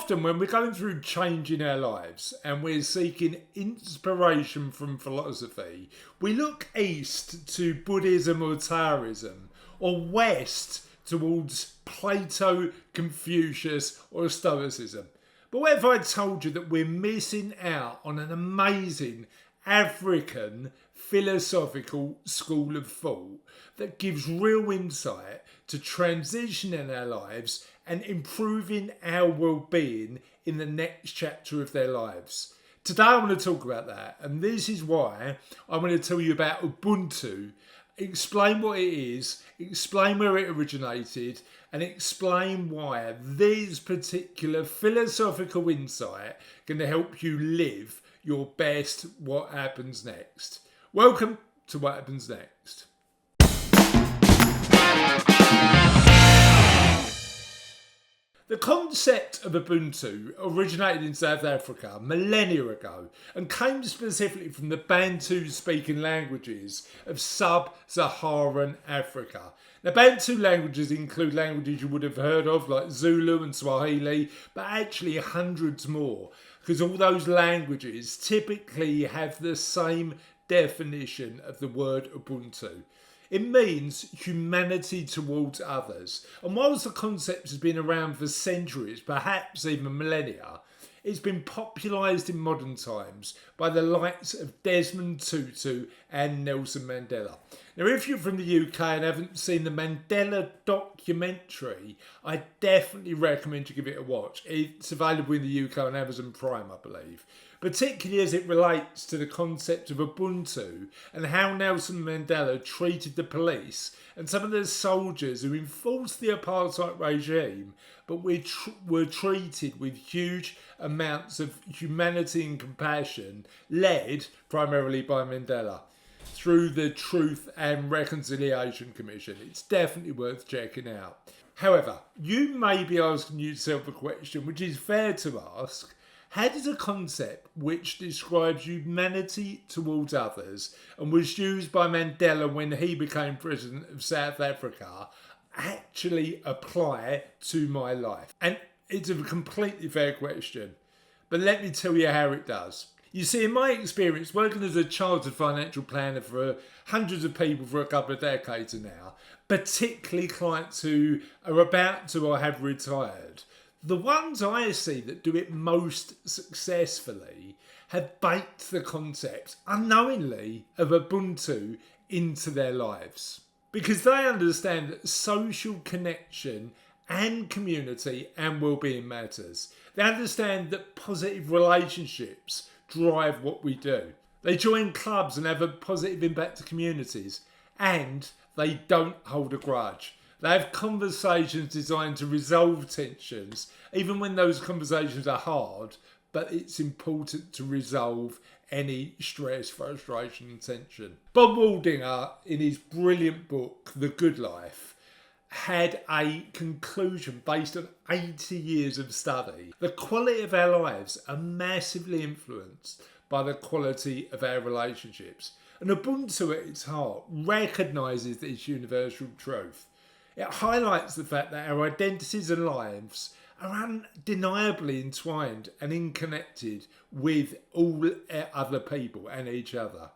often when we're going through change in our lives and we're seeking inspiration from philosophy, we look east to Buddhism or Taoism, or west towards Plato, Confucius or Stoicism. But what if I told you that we're missing out on an amazing African philosophical school of thought that gives real insight to transitioning our lives and improving our well-being in the next chapter of their lives? Today I want to talk about that, and this is why I want to tell you about Ubuntu, explain what it is, explain where it originated, and explain why these particular philosophical insight can help you live your best What Happens Next. Welcome to What Happens Next. The concept of Ubuntu originated in South Africa millennia ago and came specifically from the Bantu-speaking languages of sub-Saharan Africa. Now, Bantu languages include languages you would have heard of like Zulu and Swahili, but actually hundreds more, because all those languages typically have the same definition of the word Ubuntu. It means humanity towards others. And whilst the concept has been around for centuries, perhaps even millennia, it's been popularised in modern times by the likes of Desmond, Tutu and Nelson Mandela. Now, if you're from the UK and haven't seen the Mandela documentary, I definitely recommend you give it a watch. It's available in the UK on Amazon Prime, I believe. Particularly as it relates to the concept of Ubuntu and how Nelson Mandela treated the police and some of the soldiers who enforced the apartheid regime, but were treated with huge amounts of humanity and compassion, led primarily by Mandela through the Truth and Reconciliation Commission. It's definitely worth checking out. However, you may be asking yourself a question, which is fair to ask. How does a concept which describes humanity towards others and was used by Mandela when he became president of South Africa actually apply to my life? And it's a completely fair question, but let me tell you how it does. You see, in my experience, working as a chartered financial planner for hundreds of people for a couple of decades now, particularly clients who are about to or have retired, the ones I see that do it most successfully have baked the concept, unknowingly, of Ubuntu into their lives. Because they understand that social connection and community and well-being matters. They understand that positive relationships drive what we do. They join clubs and have a positive impact to communities. And they don't hold a grudge. They have conversations designed to resolve tensions, even when those conversations are hard, but it's important to resolve any stress, frustration and tension. Bob Waldinger, in his brilliant book, The Good Life, had a conclusion based on 80 years of study. The quality of our lives are massively influenced by the quality of our relationships. And Ubuntu at its heart recognises this universal truth. It highlights the fact that our identities and lives are undeniably entwined and interconnected with all other people and each other.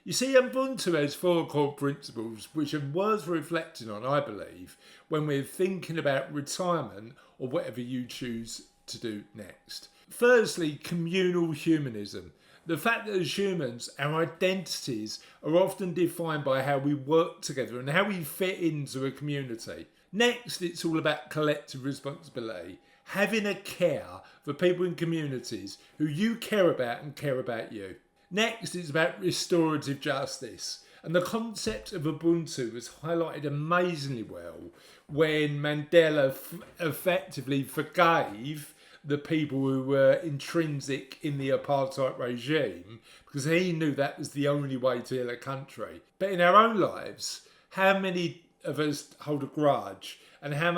You see, Ubuntu has 4 core principles which are worth reflecting on, I believe, when we're thinking about retirement or whatever you choose to do next. Firstly, communal humanism. The fact that as humans, our identities are often defined by how we work together and how we fit into a community. Next, it's all about collective responsibility, having a care for people in communities who you care about and care about you. Next, it's about restorative justice. And the concept of Ubuntu was highlighted amazingly well when Mandela effectively forgave the people who were intrinsic in the apartheid regime because he knew that was the only way to heal a country. But in our own lives, how many of us hold a grudge and how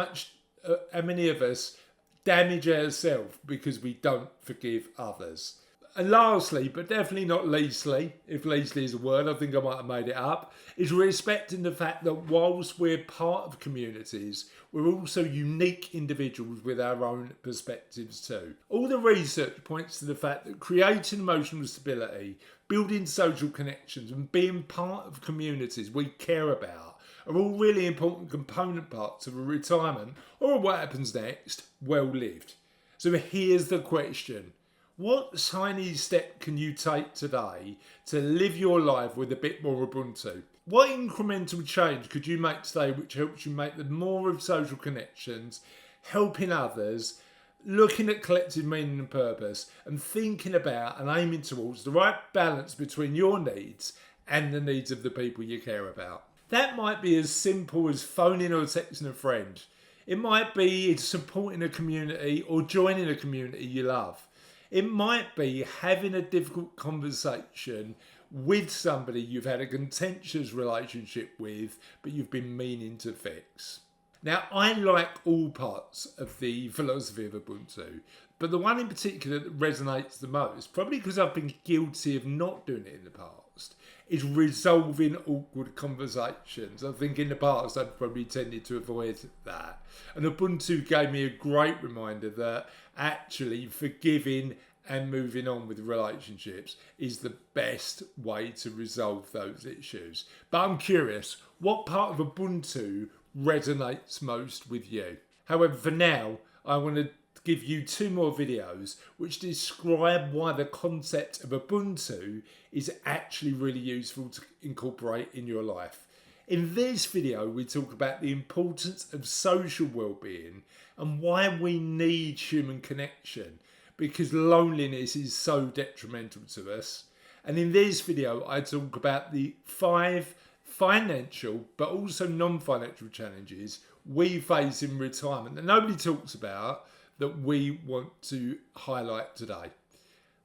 many of us damage ourselves because we don't forgive others? And lastly, but definitely not leastly, if leastly is a word, I think I might have made it up, is respecting the fact that whilst we're part of communities, we're also unique individuals with our own perspectives too. All the research points to the fact that creating emotional stability, building social connections and being part of communities we care about are all really important component parts of a retirement, or what happens next, well lived. So here's the question. What tiny step can you take today to live your life with a bit more Ubuntu? What incremental change could you make today which helps you make the more of social connections, helping others, looking at collective meaning and purpose, and thinking about and aiming towards the right balance between your needs and the needs of the people you care about? That might be as simple as phoning or texting a friend. It might be supporting a community or joining a community you love. It might be having a difficult conversation with somebody you've had a contentious relationship with, but you've been meaning to fix. Now, I like all parts of the philosophy of Ubuntu, but the one in particular that resonates the most, probably because I've been guilty of not doing it in the past, is resolving awkward conversations. I think in the past I've probably tended to avoid that. And Ubuntu gave me a great reminder that actually forgiving and moving on with relationships is the best way to resolve those issues. But I'm curious, what part of Ubuntu resonates most with you? However, for now, I want to give you 2 more videos which describe why the concept of Ubuntu is actually really useful to incorporate in your life. In this video, we talk about the importance of social well-being and why we need human connection, because loneliness is so detrimental to us. And in this video, I talk about the 5 financial but also non-financial challenges we face in retirement that nobody talks about, that we want to highlight today.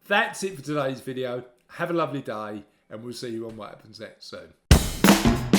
That's it for today's video. Have a lovely day, and we'll see you on What Happens Next soon.